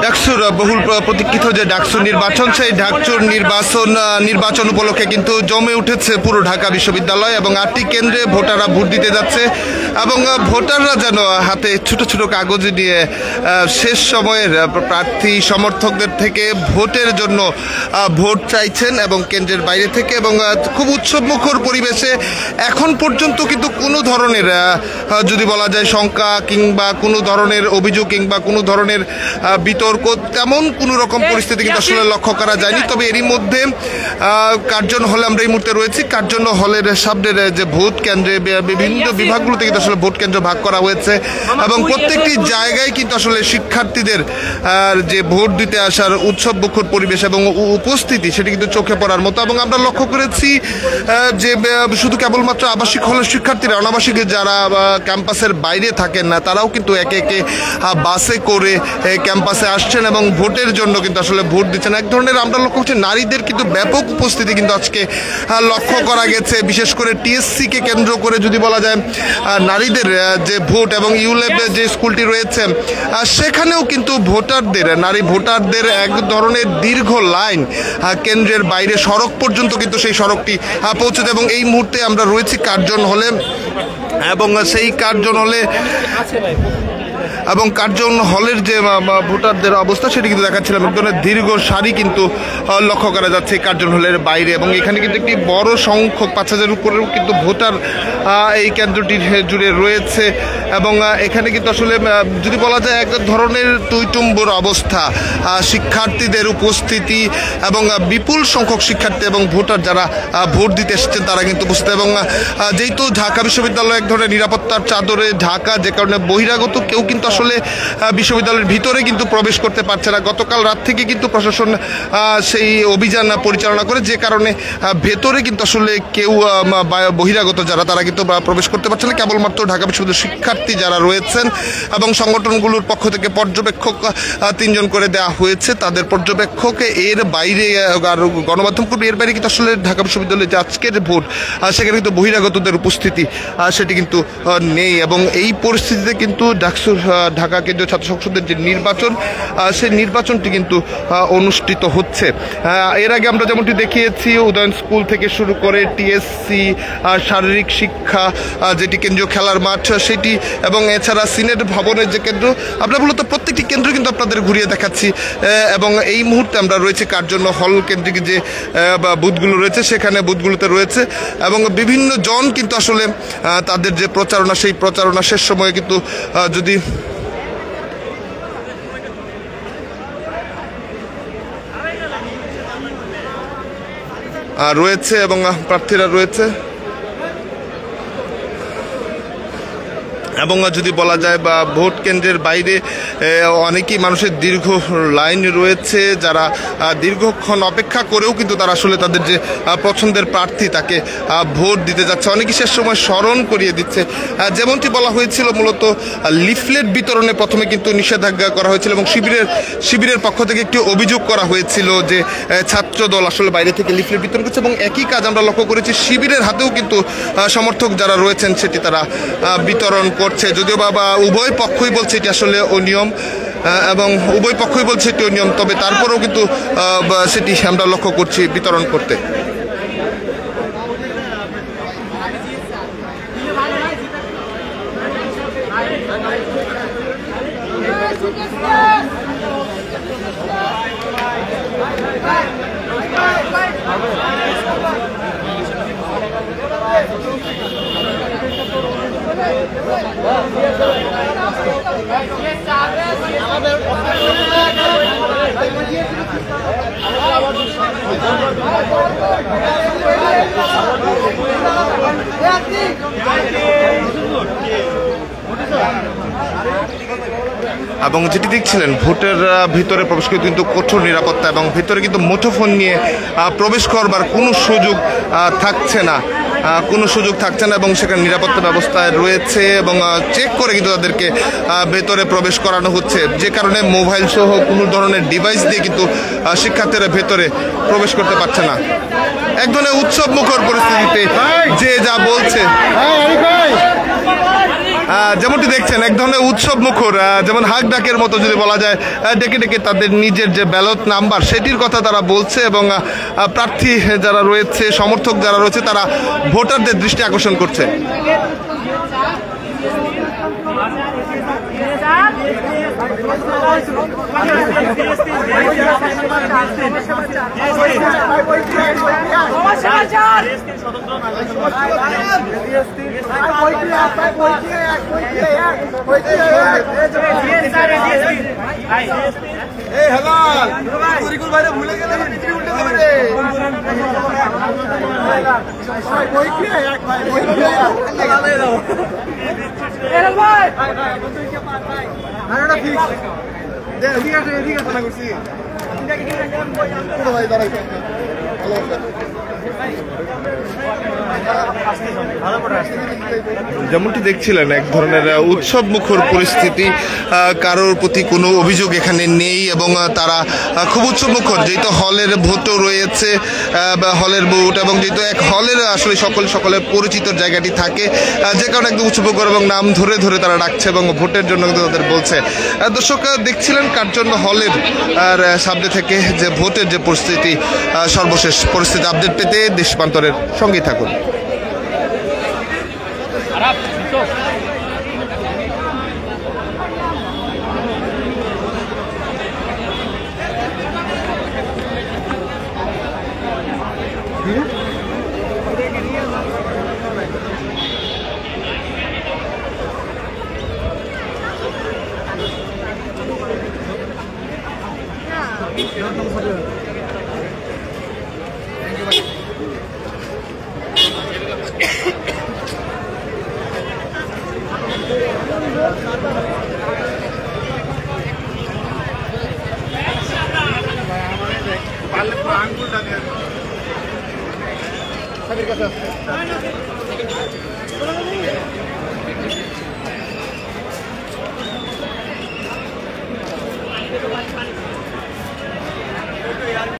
ডাকসুর বহুল প্রতীক্ষিত যে ডাকসুর নির্বাচন, সেই ডাকসুর নির্বাচন উপলক্ষে কিন্তু জমে উঠেছে পুরো ঢাকা বিশ্ববিদ্যালয় এবং 8টি কেন্দ্রে ভোটাররা ভোট দিতে যাচ্ছে এবং ভোটাররা যেন হাতে ছোট ছোট কাগজ নিয়ে শেষ সময়ের প্রার্থী সমর্থকদের থেকে ভোটের জন্য ভোট চাইছেন এবং কেন্দ্রের বাইরে থেকে, এবং খুব উৎসবমুখর পরিবেশে এখন পর্যন্ত কিন্তু কোনো ধরনের যদি বলা যায় শঙ্কা কিংবা কোনো ধরনের অভিযোগ কিংবা কোনো ধরনের বিতর্ক তেমন কোনো রকম পরিস্থিতি কিন্তু আসলে লক্ষ্য করা যায়নি। তবে এরই মধ্যে কার্জন হলে আমরা এই মুহূর্তে রয়েছি। কার্জন হলের সামনের যে ভোট কেন্দ্রে বিভিন্ন বিভাগগুলোতে কিন্তু আসলে ভোট কেন্দ্র ভাগ করা হয়েছে এবং প্রত্যেকটি জায়গায় কিন্তু আসলে শিক্ষার্থীদের যে ভোট দিতে আসার উৎসবমুখর পরিবেশ এবং উপস্থিতি সেটি কিন্তু চোখে পড়ার মতো। এবং আমরা লক্ষ্য করেছি যে শুধু কেবলমাত্র আবাসিক হলের শিক্ষার্থীরা, অনাবাসিক যারা ক্যাম্পাসের বাইরে থাকেন না তারাও কিন্তু একে একে বাসে করে ক্যাম্পাসে আসছেন এবং ভোটের জন্য কিন্তু আসলে ভোট দিচ্ছেন। এক ধরনের আমরা লক্ষ্য করছি নারীদের কিন্তু ব্যাপক উপস্থিতি কিন্তু আজকে লক্ষ্য করা গেছে, বিশেষ করে টিএসসিকে কেন্দ্র করে যদি বলা যায় নারীদের যে ভোট এবং ইউলেব যে স্কুলটি রয়েছে সেখানেও কিন্তু নারী ভোটারদের এক ধরনের দীর্ঘ লাইন কেন্দ্রের বাইরে সড়ক পর্যন্ত কিন্তু সেই সড়কটি পৌঁছেছে। এবং এই মুহূর্তে আমরা রয়েছি কার্জন হলে এবং সেই কার্জন হলের যে ভোটারদের অবস্থা সেটি কিন্তু দেখাচ্ছিলাম। এক ধরনের দীর্ঘ সারি কিন্তু লক্ষ্য করা যাচ্ছে কার্জন হলের বাইরে এবং এখানে কিন্তু একটি বড় সংখ্যক 5000 উপরেও কিন্তু ভোটার এই কেন্দ্রটি জুড়ে রয়েছে এবং এখানে কিন্তু আসলে যদি বলা যায় এক ধরনের টইটুম্বর অবস্থা, শিক্ষার্থীদের উপস্থিতি এবং বিপুল সংখ্যক শিক্ষার্থী এবং ভোটার যারা ভোট দিতে এসেছেন তারা কিন্তু উপস্থিত। এবং যেহেতু ঢাকা বিশ্ববিদ্যালয় এক ধরনের নিরাপত্তার চাদরে ঢাকা, যে কারণে বহিরাগত কেউ কিন্তু আসলে বিশ্ববিদ্যালয়ের ভিতরে কিন্তু প্রবেশ করতে পারছে না। গতকাল রাত থেকে কিন্তু প্রশাসন সেই অভিযান পরিচালনা করে, যে কারণে ভেতরে কিন্তু আসলে কেউ বহিরাগত যারা তারা কিন্তু প্রবেশ করতে পারছে না। কেবলমাত্র ঢাকা বিশ্ববিদ্যালয়ের শিক্ষার্থী যারা রয়েছেন এবং সংগঠনগুলোর পক্ষ থেকে পর্যবেক্ষক 3 জন করে দেওয়া হয়েছে, তাদের পর্যবেক্ষক এর বাইরে আর গণমাধ্যম কর্মী এর বাইরে কিন্তু আসলে ঢাকা বিশ্ববিদ্যালয়ে যে আজকের ভোট সেখানে কিন্তু বহিরাগতদের উপস্থিতি সেটি কিন্তু নেই। এবং এই পরিস্থিতিতে কিন্তু ঢাকা কেন্দ্রীয় ছাত্র সংসদের যে নির্বাচন সেই নির্বাচনটি কিন্তু অনুষ্ঠিত হচ্ছে। এর আগে আমরা যেমনটি দেখিয়েছি উদয়ন স্কুল থেকে শুরু করে টিএসসি, শারীরিক শিক্ষা যেটি কেন্দ্রীয় খেলার মাঠ সেটি, এবং এছাড়া সিনেট ভবনের যে কেন্দ্র, আমরা মূলত প্রত্যেকটি কেন্দ্র কিন্তু আপনাদের ঘুরিয়ে দেখাচ্ছি। এবং এই মুহূর্তে আমরা রয়েছে কার্জন হল কেন্দ্রিক যে বুথগুলো রয়েছে সেখানে বুথগুলোতে রয়েছে এবং বিভিন্ন জন কিন্তু আসলে তাদের যে প্রচারণা সেই প্রচারণা শেষ সময়ে কিন্তু যদি রয়েছে এবং প্রার্থীরা রয়েছে এবং যদি বলা যায় বা ভোট কেন্দ্রের বাইরে অনেকেই মানুষের দীর্ঘ লাইন রয়েছে, যারা দীর্ঘক্ষণ অপেক্ষা করেও কিন্তু তারা আসলে তাদের যে পছন্দের প্রার্থী তাকে ভোট দিতে যাচ্ছে। অনেকেই শেষ সময় স্মরণ করিয়ে দিচ্ছে। যেমনটি বলা হয়েছিল মূলত লিফলেট বিতরণে প্রথমে কিন্তু নিষেধাজ্ঞা করা হয়েছিল এবং শিবিরের পক্ষ থেকে একটি অভিযোগ করা হয়েছিল যে ছাত্রদল আসলে বাইরে থেকে লিফলেট বিতরণ করছে এবং একই কাজ আমরা লক্ষ্য করেছি শিবিরের হাতেও কিন্তু সমর্থক যারা রয়েছেন সেটি তারা বিতরণ করছে। যদিও বাবা উভয় পক্ষই বলছে এটি আসলে অনিয়ম এবং উভয় পক্ষই বলছে এটি অনিয়ম, তবে তারপরেও কিন্তু সেটি আমরা লক্ষ্য করছি বিতরণ করতে। এবং যেটি দেখছিলেন ভোটের ভিতরে প্রবেশ করে কিন্তু কঠোর নিরাপত্তা এবং ভিতরে কিন্তু মুঠোফোন নিয়ে প্রবেশ করবার কোনো সুযোগ থাকছে না এবং সেখানে নিরাপত্তা ব্যবস্থায় রয়েছে এবং চেক করে কিন্তু তাদেরকে ভেতরে প্রবেশ করানো হচ্ছে, যে কারণে মোবাইল সহ কোনো ধরনের ডিভাইস দিয়ে কিন্তু শিক্ষার্থীরা ভেতরে প্রবেশ করতে পারছে না। এক ধরনের উৎসব মুখর পরিস্থিতিতে যে যা বলছে যেমনটি দেখছেন এক ধরনের উৎসব মুখর, যেমন হাক ডাকের মতো যদি বলা যায়, ডেকে ডেকে তাদের নিজের যে ব্যালট নাম্বার সেটির কথা তারা বলছে এবং প্রার্থী যারা রয়েছে, সমর্থক যারা রয়েছে, তারা ভোটারদের দৃষ্টি আকর্ষণ করছে। যেমনটি দেখছিলেন এক ধরনের উৎসব মুখর পরিস্থিতি, কারোর প্রতি কোনো অভিযোগ এখানে নেই এবং তারা খুব উৎসব মুখর, যেহেতু হলের ভোটও রয়েছে বা হলের ভোট এবং যেহেতু এক হলের আসলে সকলের পরিচিত জায়গাটি থাকে, যে কারণে একদম উৎসব মুখর এবং নাম ধরে ধরে তারা ডাকছে এবং ভোটের জন্য কিন্তু তাদের বলছে। দর্শক দেখছিলেন কার্জন হলের আর সামনে থেকে যে ভোটের যে পরিস্থিতি, সর্বশেষ পরিস্থিতি আপডেট পেতে দেশপান্তরের সঙ্গেই থাকুন। আঙ্গুলটা